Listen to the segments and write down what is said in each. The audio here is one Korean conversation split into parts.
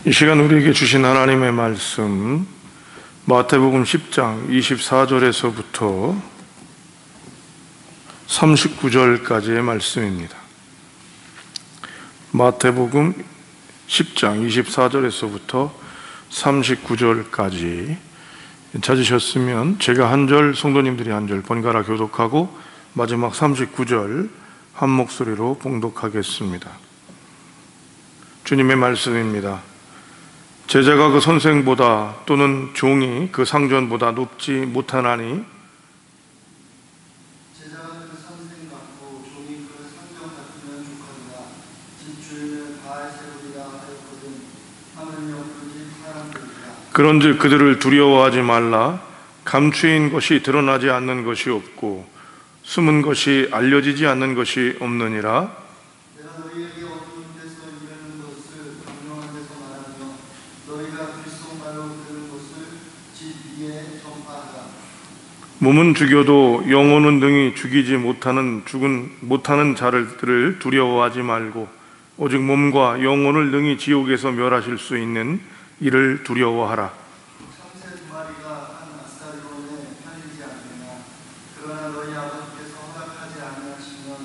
이 시간 우리에게 주신 하나님의 말씀, 마태복음 10장 24절에서부터 39절까지의 말씀입니다. 마태복음 10장 24절에서부터 39절까지 찾으셨으면 제가 한 절, 성도님들이 한 절 번갈아 교독하고 마지막 39절 한 목소리로 봉독하겠습니다. 주님의 말씀입니다. 제자가 그 선생보다 또는 종이 그 상전보다 높지 못하나니 제자가 그 선생 같고 종이 그 상전 같으면 좋거니와 집 주인을 바알세불이라 하였거든. 하물며 그 집 사람들이라. 그런즉 그들을 두려워하지 말라. 감추인 것이 드러나지 않는 것이 없고 숨은 것이 알려지지 않는 것이 없느니라. 내가 너희에게 어두운 데서 이르는 것을 광명한 데서 말하며 너희가 귓속말로 들은 것을 집 위에 전파하라. 몸은 죽여도 영혼은 능히 죽이지 못하는 자들을 두려워하지 말고 오직 몸과 영혼을 능히 지옥에서 멸하실 수 있는 이를 두려워하라. 참새 두 마리가 한 아스타리온에 팔리지 않느냐. 그러나 너희 아버지께서 허락하지 아니하시면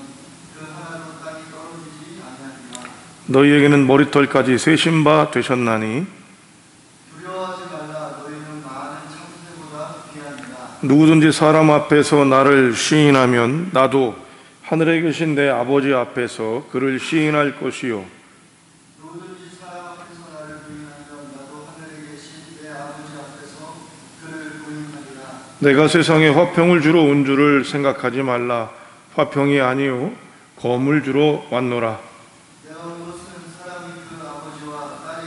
그 하나도 땅이 떨어지지 아니하리라. 너희에게는 머리털까지 세신 바 되셨나니 두려워하지 말라. 너희는 많은 참새보다 귀하니라. 누구든지 사람 앞에서 나를 시인하면 나도 하늘에 계신 내 아버지 앞에서 그를 시인할 것이요 누구든지 사람 앞에서 나를 부인하면 나도 하늘에 계신 내 아버지 앞에서 그를 부인하리라. 내가 세상에 화평을 주러 온 줄을 생각하지 말라. 화평이 아니요 검을 주러 왔노라. 내가 온 것은 사람이 그 아버지와 딸이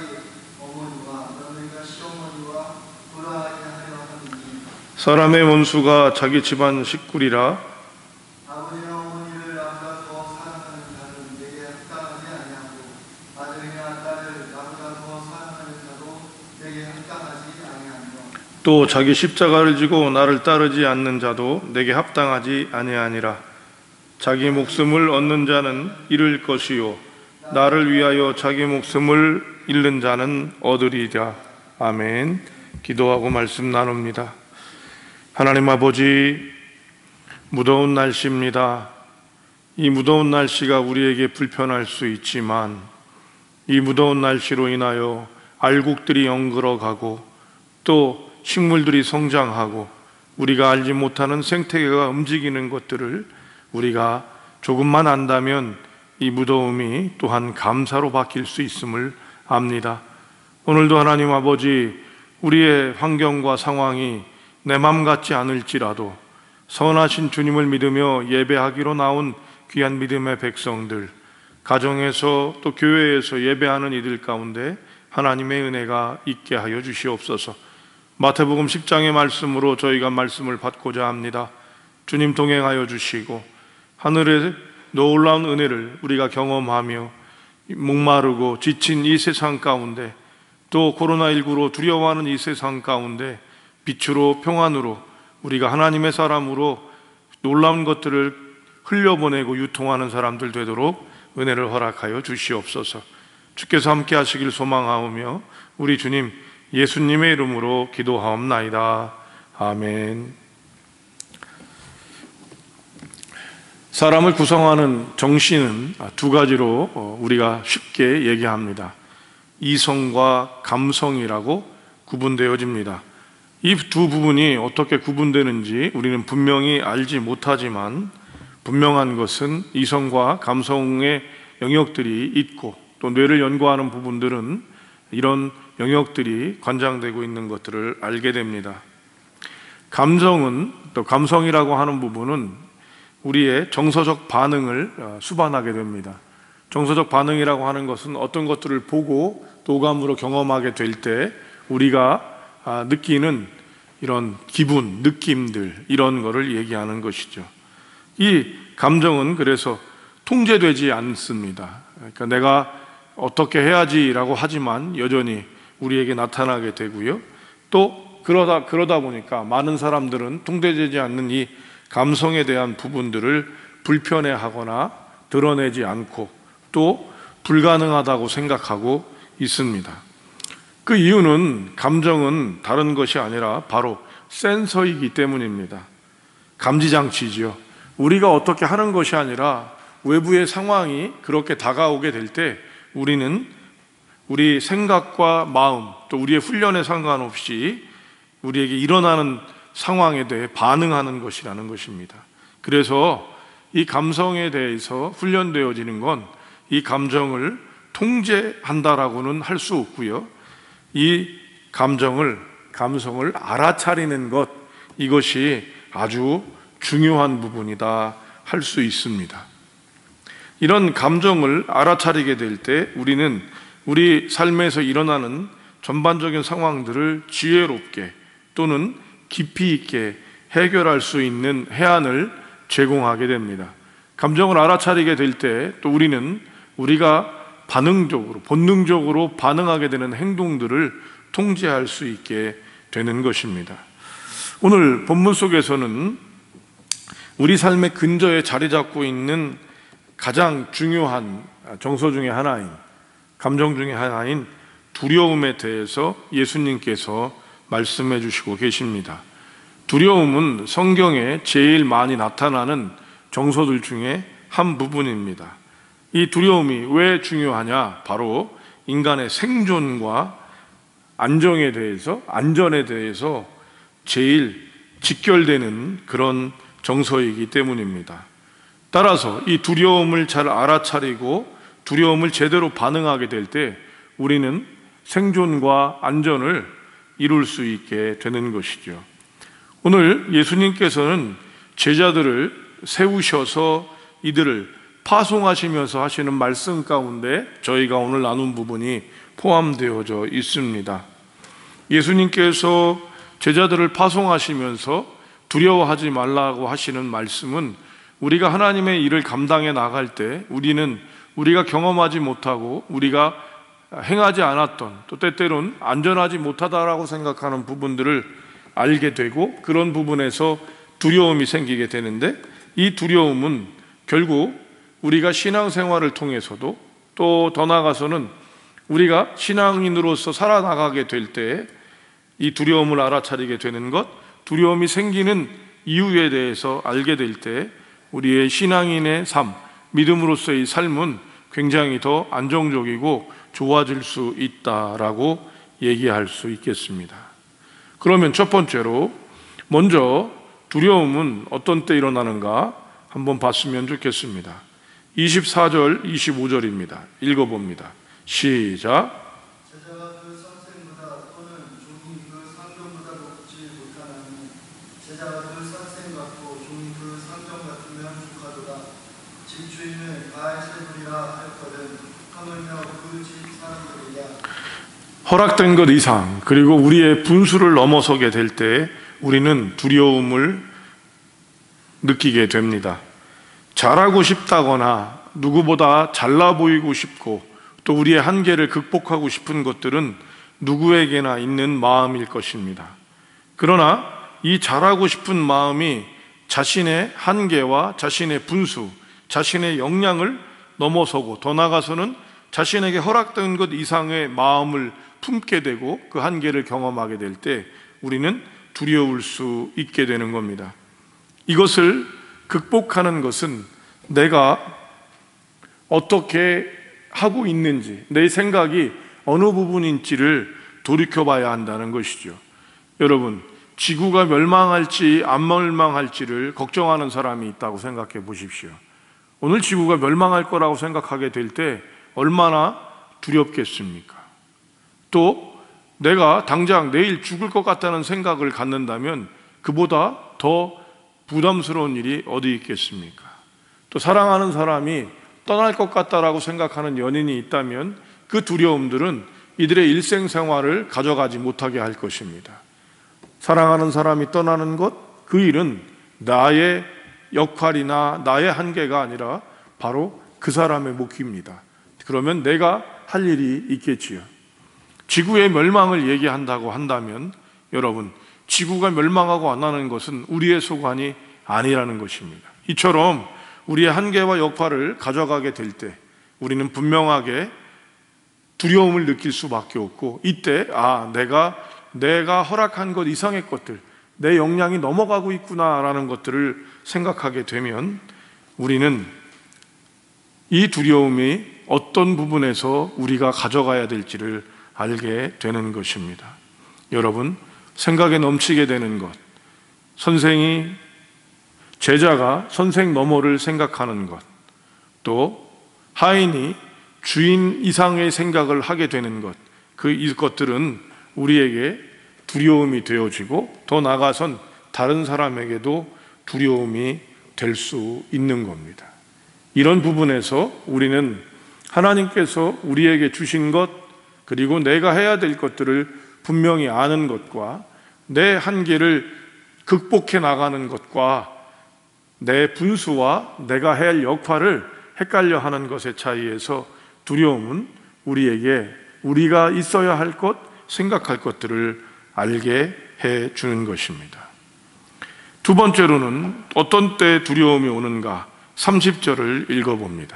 어머니와 며느리가 시어머니와 불화하게 하려 하느니 사람의 원수가 자기 집안 식구리라. 아버지나 어머니를 나보다 더 사랑하는 자는 내게 합당하지 아니하고 아들이나 딸을 나보다 더 사랑하는 자도 내게 합당하지 아니하며 또 자기 십자가를 지고 나를 따르지 않는 자도 내게 합당하지 아니하니라. 자기 목숨을 얻는 자는 잃을 것이요 나를 위하여 자기 목숨을 잃는 자는 얻으리라. 아멘. 기도하고 말씀 나눕니다. 하나님 아버지, 무더운 날씨입니다. 이 무더운 날씨가 우리에게 불편할 수 있지만 이 무더운 날씨로 인하여 알곡들이 엉글어가고 또 식물들이 성장하고 우리가 알지 못하는 생태계가 움직이는 것들을 우리가 조금만 안다면 이 무더움이 또한 감사로 바뀔 수 있음을 압니다. 오늘도 하나님 아버지, 우리의 환경과 상황이 내 맘 같지 않을지라도 선하신 주님을 믿으며 예배하기로 나온 귀한 믿음의 백성들, 가정에서 또 교회에서 예배하는 이들 가운데 하나님의 은혜가 있게 하여 주시옵소서. 마태복음 10장의 말씀으로 저희가 말씀을 받고자 합니다. 주님 동행하여 주시고 하늘의 놀라운 은혜를 우리가 경험하며 목마르고 지친 이 세상 가운데 또 코로나19로 두려워하는 이 세상 가운데 빛으로 평안으로 우리가 하나님의 사람으로 놀라운 것들을 흘려보내고 유통하는 사람들 되도록 은혜를 허락하여 주시옵소서. 주께서 함께 하시길 소망하오며 우리 주님 예수님의 이름으로 기도하옵나이다. 아멘. 사람을 구성하는 정신은 두 가지로 우리가 쉽게 얘기합니다. 이성과 감성이라고 구분되어집니다. 이 두 부분이 어떻게 구분되는지 우리는 분명히 알지 못하지만 분명한 것은 이성과 감성의 영역들이 있고 또 뇌를 연구하는 부분들은 이런 영역들이 관장되고 있는 것들을 알게 됩니다. 감정은 또 감성이라고 하는 부분은 우리의 정서적 반응을 수반하게 됩니다. 정서적 반응이라고 하는 것은 어떤 것들을 보고 도감으로 경험하게 될 때 우리가 느끼는 이런 기분, 느낌들, 이런 거를 얘기하는 것이죠. 이 감정은 그래서 통제되지 않습니다. 그러니까 내가 어떻게 해야지라고 하지만 여전히 우리에게 나타나게 되고요. 또 그러다 보니까 많은 사람들은 통제되지 않는 이 감성에 대한 부분들을 불편해하거나 드러내지 않고 또 불가능하다고 생각하고 있습니다. 그 이유는 감정은 다른 것이 아니라 바로 센서이기 때문입니다. 감지장치죠. 우리가 어떻게 하는 것이 아니라 외부의 상황이 그렇게 다가오게 될 때 우리는 우리 생각과 마음 또 우리의 훈련에 상관없이 우리에게 일어나는 상황에 대해 반응하는 것이라는 것입니다. 그래서 이 감성에 대해서 훈련되어지는 건 이 감정을 통제한다라고는 할 수 없고요. 이 감성을 알아차리는 것, 이것이 아주 중요한 부분이다 할 수 있습니다. 이런 감정을 알아차리게 될 때 우리는 우리 삶에서 일어나는 전반적인 상황들을 지혜롭게 또는 깊이 있게 해결할 수 있는 해안을 제공하게 됩니다. 감정을 알아차리게 될 때 또 우리는 우리가 본능적으로 반응하게 되는 행동들을 통제할 수 있게 되는 것입니다. 오늘 본문 속에서는 우리 삶의 근저에 자리 잡고 있는 가장 중요한 정서 중에 하나인, 감정 중에 하나인 두려움에 대해서 예수님께서 말씀해 주시고 계십니다. 두려움은 성경에 제일 많이 나타나는 정서들 중에 한 부분입니다. 이 두려움이 왜 중요하냐? 바로 인간의 생존과 안전에 대해서 제일 직결되는 그런 정서이기 때문입니다. 따라서 이 두려움을 잘 알아차리고 두려움을 제대로 반응하게 될 때 우리는 생존과 안전을 이룰 수 있게 되는 것이죠. 오늘 예수님께서는 제자들을 세우셔서 이들을 파송하시면서 하시는 말씀 가운데 저희가 오늘 나눈 부분이 포함되어져 있습니다. 예수님께서 제자들을 파송하시면서 두려워하지 말라고 하시는 말씀은 우리가 하나님의 일을 감당해 나갈 때 우리가 경험하지 못하고 우리가 행하지 않았던 또 때때로는 안전하지 못하다라고 생각하는 부분들을 알게 되고 그런 부분에서 두려움이 생기게 되는데 이 두려움은 결국 우리가 신앙생활을 통해서도 또 더 나아가서는 우리가 신앙인으로서 살아나가게 될 때 이 두려움을 알아차리게 되는 것, 두려움이 생기는 이유에 대해서 알게 될 때 우리의 신앙인의 삶, 믿음으로서의 삶은 굉장히 더 안정적이고 좋아질 수 있다라고 얘기할 수 있겠습니다. 그러면 첫 번째로 먼저 두려움은 어떤 때 일어나는가 한번 봤으면 좋겠습니다. 24절, 25절입니다. 읽어봅니다. 시작. 제자가 그 선생보다 또는 종이 그 상전보다 높지 못하나니 제자가 그 선생 같고 종이 그 상전 같으면 축하도다. 집주인은 가해세불이라 할거든 하물며 그 집 사람들이야. 허락된 것 이상 그리고 우리의 분수를 넘어서게 될 때 우리는 두려움을 느끼게 됩니다. 잘하고 싶다거나 누구보다 잘나 보이고 싶고 또 우리의 한계를 극복하고 싶은 것들은 누구에게나 있는 마음일 것입니다. 그러나 이 잘하고 싶은 마음이 자신의 한계와 자신의 분수, 자신의 역량을 넘어서고 더 나아가서는 자신에게 허락된 것 이상의 마음을 품게 되고 그 한계를 경험하게 될 때 우리는 두려울 수 있게 되는 겁니다. 이것을 극복하는 것은 내가 어떻게 하고 있는지, 내 생각이 어느 부분인지를 돌이켜봐야 한다는 것이죠. 여러분, 지구가 멸망할지 안 멸망할지를 걱정하는 사람이 있다고 생각해 보십시오. 오늘 지구가 멸망할 거라고 생각하게 될 때 얼마나 두렵겠습니까? 또 내가 당장 내일 죽을 것 같다는 생각을 갖는다면 그보다 더 부담스러운 일이 어디 있겠습니까? 또 사랑하는 사람이 떠날 것 같다라고 생각하는 연인이 있다면 그 두려움들은 이들의 일생생활을 가져가지 못하게 할 것입니다. 사랑하는 사람이 떠나는 것, 그 일은 나의 역할이나 나의 한계가 아니라 바로 그 사람의 몫입니다. 그러면 내가 할 일이 있겠지요. 지구의 멸망을 얘기한다고 한다면 여러분, 지구가 멸망하고 안 하는 것은 우리의 소관이 아니라는 것입니다. 이처럼 우리의 한계와 역할을 가져가게 될 때 우리는 분명하게 두려움을 느낄 수밖에 없고, 이때 내가 허락한 것 이상의 것들, 내 역량이 넘어가고 있구나라는 것들을 생각하게 되면 우리는 이 두려움이 어떤 부분에서 우리가 가져가야 될지를 알게 되는 것입니다. 여러분, 생각에 넘치게 되는 것, 제자가 선생 너머를 생각하는 것, 또 하인이 주인 이상의 생각을 하게 되는 것, 이것들은 우리에게 두려움이 되어지고 더 나아가선 다른 사람에게도 두려움이 될 수 있는 겁니다. 이런 부분에서 우리는 하나님께서 우리에게 주신 것, 그리고 내가 해야 될 것들을 분명히 아는 것과 내 한계를 극복해 나가는 것과 내 분수와 내가 해야 할 역할을 헷갈려 하는 것의 차이에서 두려움은 우리에게 우리가 있어야 할 것, 생각할 것들을 알게 해 주는 것입니다. 두 번째로는 어떤 때 두려움이 오는가? 30절을 읽어봅니다.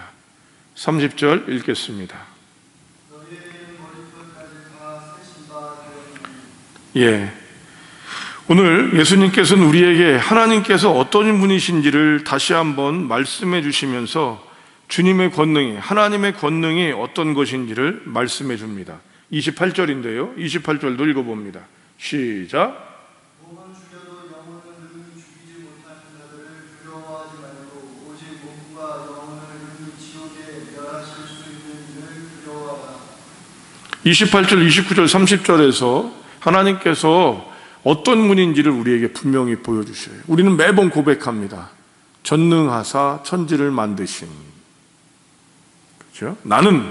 30절 읽겠습니다. 오늘 예수님께서는 우리에게 하나님께서 어떤 분이신지를 다시 한번 말씀해 주시면서 주님의 권능이, 하나님의 권능이 어떤 것인지를 말씀해 줍니다. 28절인데요. 28절도 읽어봅니다. 시작. 몸은 죽여도 영혼은 능히 죽이지 못하는 자들을 두려워하지 말고 오직 몸과 영혼을 능히 지옥에 멸하실 수 있는 이를 두려워하라. 28절, 29절, 30절에서 하나님께서 어떤 분인지를 우리에게 분명히 보여주셔요. 우리는 매번 고백합니다. 전능하사 천지를 만드신, 그렇죠? 나는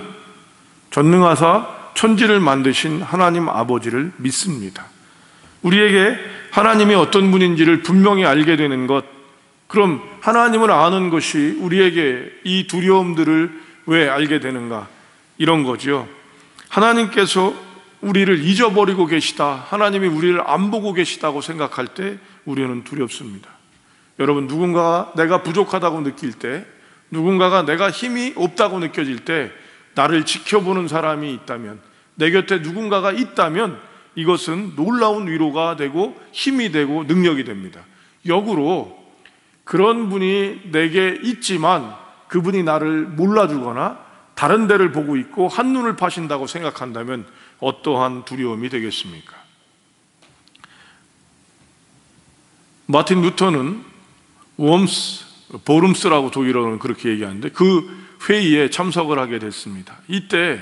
전능하사 천지를 만드신 하나님 아버지를 믿습니다. 우리에게 하나님이 어떤 분인지를 분명히 알게 되는 것, 그럼 하나님을 아는 것이 우리에게 이 두려움들을 왜 알게 되는가? 이런 거죠. 하나님께서 우리를 잊어버리고 계시다, 하나님이 우리를 안 보고 계시다고 생각할 때 우리는 두렵습니다. 여러분, 누군가가 내가 부족하다고 느낄 때, 누군가가 내가 힘이 없다고 느껴질 때 나를 지켜보는 사람이 있다면, 내 곁에 누군가가 있다면 이것은 놀라운 위로가 되고 힘이 되고 능력이 됩니다. 역으로 그런 분이 내게 있지만 그분이 나를 몰라주거나 다른 데를 보고 있고 한눈을 파신다고 생각한다면 어떠한 두려움이 되겠습니까? 마틴 루터는 보름스라고 독일어로는 그렇게 얘기하는데, 그 회의에 참석을 하게 됐습니다. 이때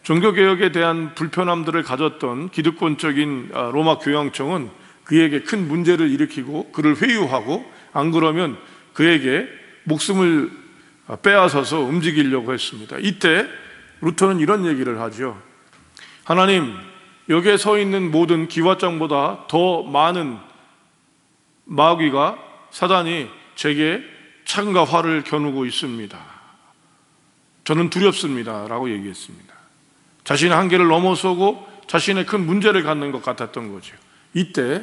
종교개혁에 대한 불편함들을 가졌던 기득권적인 로마 교황청은 그에게 큰 문제를 일으키고 그를 회유하고, 안 그러면 그에게 목숨을 빼앗아서 움직이려고 했습니다. 이때 루터는 이런 얘기를 하죠. 하나님, 여기에 서 있는 모든 기와장보다 더 많은 마귀가, 사단이 제게 창과 활을 겨누고 있습니다. 저는 두렵습니다 라고 얘기했습니다. 자신의 한계를 넘어서고 자신의 큰 문제를 갖는 것 같았던 거죠. 이때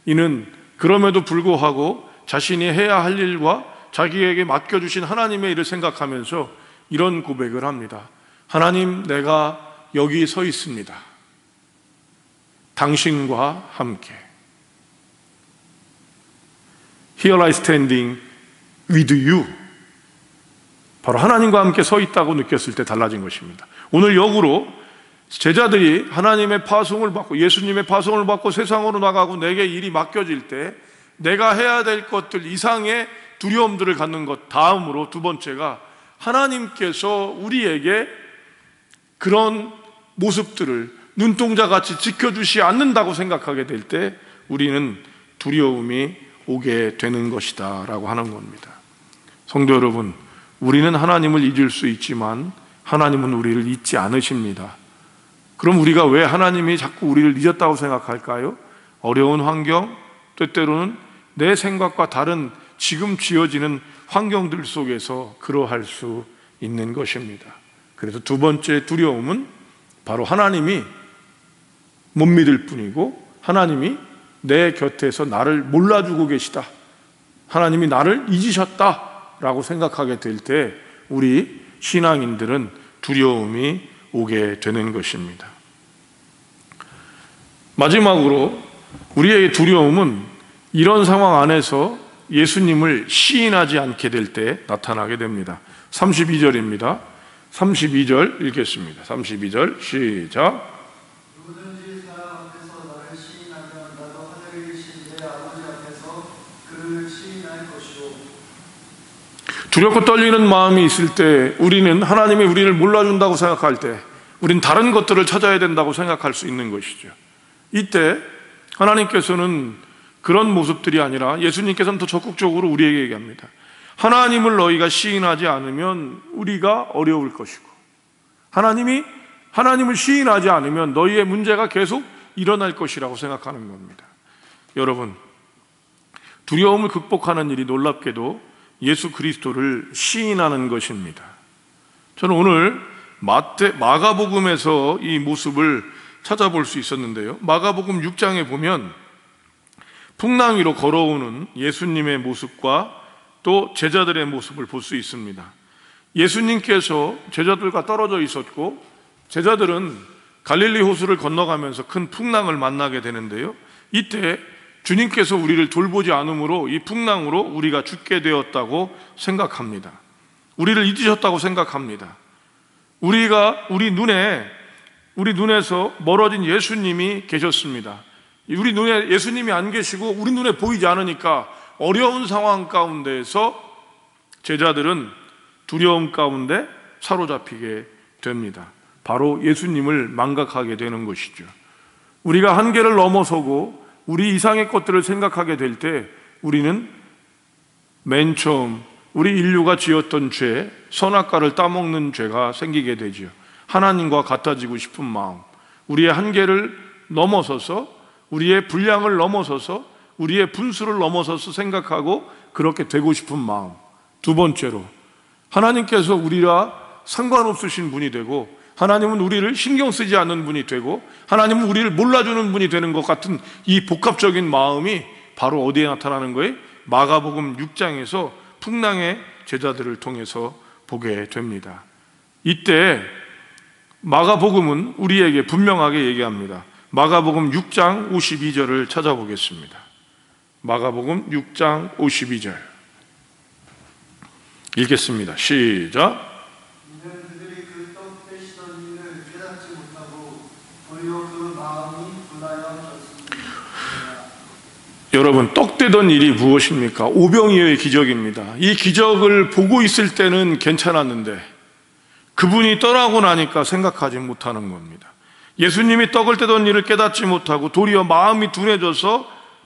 이는 그럼에도 불구하고 자신이 해야 할 일과 자기에게 맡겨주신 하나님의 일을 생각하면서 이런 고백을 합니다. 하나님, 내가 여기 서 있습니다. 당신과 함께. Here I standing with you. 바로 하나님과 함께 서 있다고 느꼈을 때 달라진 것입니다. 오늘 역으로 제자들이 하나님의 파송을 받고 예수님의 파송을 받고 세상으로 나가고 내게 일이 맡겨질 때 내가 해야 될 것들 이상의 두려움들을 갖는 것, 다음으로 두 번째가 하나님께서 우리에게 그런 모습들을 눈동자같이 지켜주시 않는다고 생각하게 될 때 우리는 두려움이 오게 되는 것이다 라고 하는 겁니다. 성도 여러분, 우리는 하나님을 잊을 수 있지만 하나님은 우리를 잊지 않으십니다. 그럼 우리가 왜 하나님이 자꾸 우리를 잊었다고 생각할까요? 어려운 환경, 때때로는 내 생각과 다른 지금 지어지는 환경들 속에서 그러할 수 있는 것입니다. 그래서 두 번째 두려움은 바로 하나님이 못 믿을 뿐이고 하나님이 내 곁에서 나를 몰라주고 계시다, 하나님이 나를 잊으셨다 라고 생각하게 될 때 우리 신앙인들은 두려움이 오게 되는 것입니다. 마지막으로 우리의 두려움은 이런 상황 안에서 예수님을 시인하지 않게 될 때 나타나게 됩니다. 32절입니다. 32절 읽겠습니다. 32절 시작. 누구든지 사람 앞에서 나를 시인하면 나도 하늘에 계신 내 아버지 앞에서 그를 시인할 것이요. 두렵고 떨리는 마음이 있을 때 우리는 하나님이 우리를 몰라준다고 생각할 때 우린 다른 것들을 찾아야 된다고 생각할 수 있는 것이죠. 이때 하나님께서는 그런 모습들이 아니라 예수님께서는 더 적극적으로 우리에게 얘기합니다. 하나님을 너희가 시인하지 않으면 우리가 어려울 것이고, 하나님을 시인하지 않으면 너희의 문제가 계속 일어날 것이라고 생각하는 겁니다. 여러분, 두려움을 극복하는 일이 놀랍게도 예수 그리스도를 시인하는 것입니다. 저는 오늘 마가복음에서 이 모습을 찾아볼 수 있었는데요. 마가복음 6장에 보면 풍랑 위로 걸어오는 예수님의 모습과 또 제자들의 모습을 볼 수 있습니다. 예수님께서 제자들과 떨어져 있었고 제자들은 갈릴리 호수를 건너가면서 큰 풍랑을 만나게 되는데요. 이때 주님께서 우리를 돌보지 않으므로 이 풍랑으로 우리가 죽게 되었다고 생각합니다. 우리를 잊으셨다고 생각합니다. 우리 눈에서 멀어진 예수님이 계셨습니다. 우리 눈에 예수님이 안 계시고 우리 눈에 보이지 않으니까 어려운 상황 가운데에서 제자들은 두려움 가운데 사로잡히게 됩니다. 바로 예수님을 망각하게 되는 것이죠. 우리가 한계를 넘어서고 우리 이상의 것들을 생각하게 될 때 우리는 맨 처음 우리 인류가 지었던 죄, 선악과를 따먹는 죄가 생기게 되죠. 하나님과 같아지고 싶은 마음, 우리의 한계를 넘어서서 우리의 분량을 넘어서서 우리의 분수를 넘어서서 생각하고 그렇게 되고 싶은 마음. 두 번째로 하나님께서 우리와 상관없으신 분이 되고 하나님은 우리를 신경 쓰지 않는 분이 되고 하나님은 우리를 몰라주는 분이 되는 것 같은 이 복합적인 마음이 바로 어디에 나타나는 거예요? 마가복음 6장에서 풍랑의 제자들을 통해서 보게 됩니다. 이때 마가복음은 우리에게 분명하게 얘기합니다. 마가복음 6장 52절을 찾아보겠습니다. 마가복음 6장 52절 읽겠습니다. 시작. 이는 그들이 그 떡 떼시던 일을 깨닫지 못하고 도리어 그 마음이 분하여졌습니다. 여러분, 떡 떼던 일이 무엇입니까? 오병이어의 기적입니다. 이 기적을 보고 있을 때는 괜찮았는데 그분이 떠나고 나니까 생각하지 못하는 겁니다. 예수님이 떡을 떼던 일을 깨닫지 못하고 도리어 마음이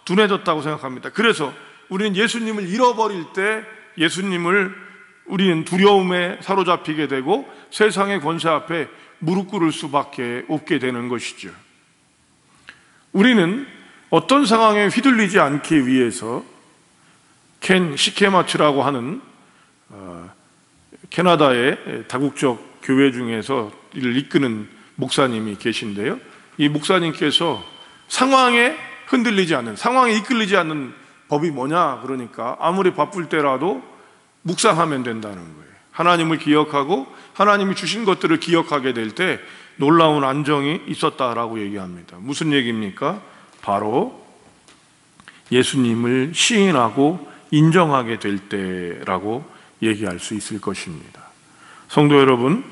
둔해졌다고 생각합니다. 그래서 우리는 예수님을 잃어버릴 때 우리는 두려움에 사로잡히게 되고 세상의 권세 앞에 무릎 꿇을 수밖에 없게 되는 것이죠. 우리는 어떤 상황에 휘둘리지 않기 위해서 켄 시케마츠라고 하는 캐나다의 다국적 교회 중에서 이를 이끄는 목사님이 계신데요. 이 목사님께서 상황에 이끌리지 않는 법이 뭐냐 그러니까 아무리 바쁠 때라도 묵상하면 된다는 거예요. 하나님을 기억하고 하나님이 주신 것들을 기억하게 될 때 놀라운 안정이 있었다라고 얘기합니다. 무슨 얘기입니까? 바로 예수님을 시인하고 인정하게 될 때라고 얘기할 수 있을 것입니다. 성도 여러분,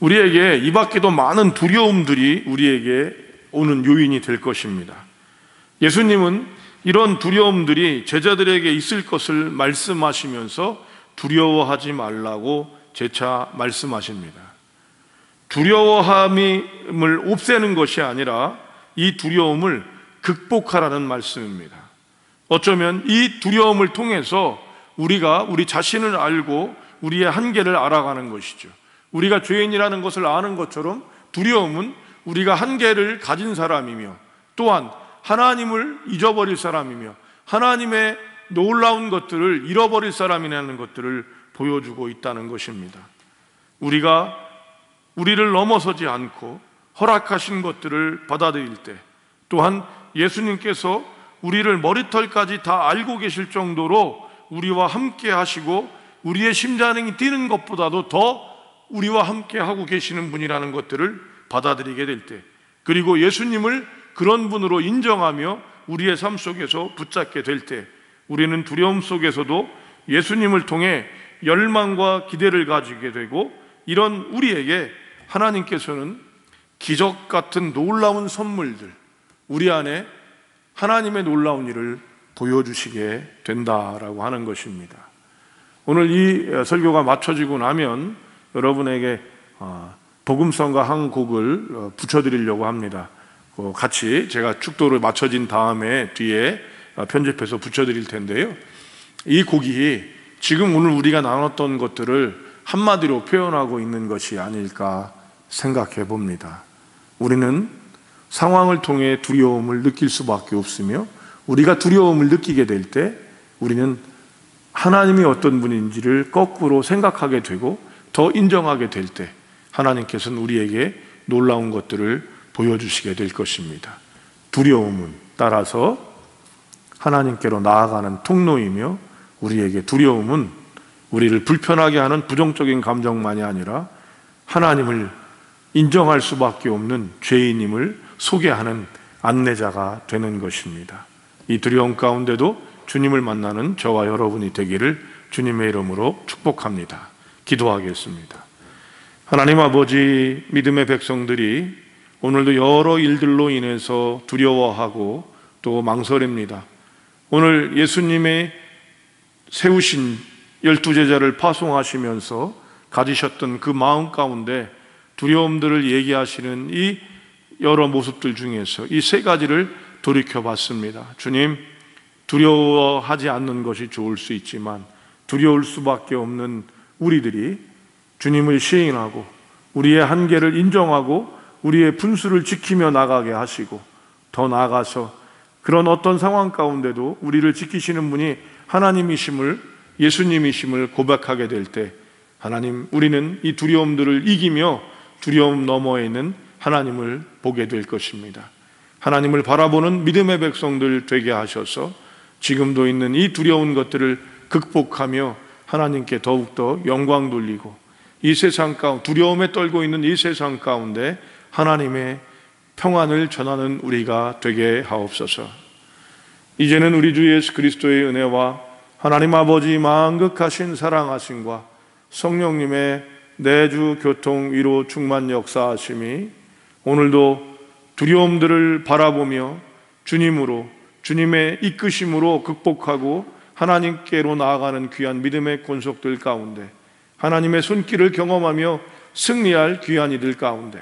우리에게 이 밖에도 많은 두려움들이 우리에게 오는 요인이 될 것입니다. 예수님은 이런 두려움들이 제자들에게 있을 것을 말씀하시면서 두려워하지 말라고 재차 말씀하십니다. 두려워함을 없애는 것이 아니라 이 두려움을 극복하라는 말씀입니다. 어쩌면 이 두려움을 통해서 우리가 우리 자신을 알고 우리의 한계를 알아가는 것이죠. 우리가 죄인이라는 것을 아는 것처럼 두려움은 우리가 한계를 가진 사람이며 또한 하나님을 잊어버릴 사람이며 하나님의 놀라운 것들을 잃어버릴 사람이라는 것들을 보여주고 있다는 것입니다. 우리가 우리를 넘어서지 않고 허락하신 것들을 받아들일 때 또한 예수님께서 우리를 머리털까지 다 알고 계실 정도로 우리와 함께 하시고 우리의 심장이 뛰는 것보다도 더 우리와 함께 하고 계시는 분이라는 것들을 받아들이게 될 때, 그리고 예수님을 그런 분으로 인정하며 우리의 삶 속에서 붙잡게 될 때, 우리는 두려움 속에서도 예수님을 통해 열망과 기대를 가지게 되고, 이런 우리에게 하나님께서는 기적 같은 놀라운 선물들, 우리 안에 하나님의 놀라운 일을 보여주시게 된다라고 하는 것입니다. 오늘 이 설교가 마쳐지고 나면 여러분에게 복음성가 한 곡을 붙여드리려고 합니다. 같이 제가 축도를 마쳐진 다음에 뒤에 편집해서 붙여드릴 텐데요, 이 곡이 지금 오늘 우리가 나눴던 것들을 한마디로 표현하고 있는 것이 아닐까 생각해 봅니다. 우리는 상황을 통해 두려움을 느낄 수밖에 없으며, 우리가 두려움을 느끼게 될 때 우리는 하나님이 어떤 분인지를 거꾸로 생각하게 되고 더 인정하게 될 때 하나님께서는 우리에게 놀라운 것들을 보여주시게 될 것입니다. 두려움은 따라서 하나님께로 나아가는 통로이며, 우리에게 두려움은 우리를 불편하게 하는 부정적인 감정만이 아니라 하나님을 인정할 수밖에 없는 죄인임을 소개하는 안내자가 되는 것입니다. 이 두려움 가운데도 주님을 만나는 저와 여러분이 되기를 주님의 이름으로 축복합니다. 기도하겠습니다. 하나님 아버지, 믿음의 백성들이 오늘도 여러 일들로 인해서 두려워하고 또 망설입니다. 오늘 예수님의 세우신 12제자를 파송하시면서 가지셨던 그 마음 가운데 두려움들을 얘기하시는 이 여러 모습들 중에서 이 세 가지를 돌이켜 봤습니다. 주님, 두려워하지 않는 것이 좋을 수 있지만 두려울 수밖에 없는 우리들이 주님을 시인하고 우리의 한계를 인정하고 우리의 분수를 지키며 나가게 하시고, 더 나아가서 그런 어떤 상황 가운데도 우리를 지키시는 분이 하나님이심을, 예수님이심을 고백하게 될 때, 하나님, 우리는 이 두려움들을 이기며 두려움 너머에 있는 하나님을 보게 될 것입니다. 하나님을 바라보는 믿음의 백성들 되게 하셔서 지금도 있는 이 두려운 것들을 극복하며 하나님께 더욱더 영광 돌리고, 이 세상 가운데 두려움에 떨고 있는 이 세상 가운데 하나님의 평안을 전하는 우리가 되게 하옵소서. 이제는 우리 주 예수 그리스도의 은혜와 하나님 아버지 만극하신 사랑하심과 성령님의 내주 교통 위로 충만 역사하심이 오늘도 두려움들을 바라보며 주님으로, 주님의 이끄심으로 극복하고 하나님께로 나아가는 귀한 믿음의 권속들 가운데, 하나님의 손길을 경험하며 승리할 귀한 이들 가운데,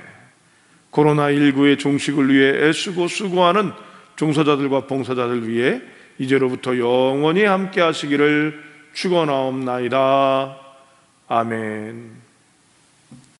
코로나19의 종식을 위해 애쓰고 수고하는 종사자들과 봉사자들 위해 이제로부터 영원히 함께 하시기를 축원하옵나이다. 아멘.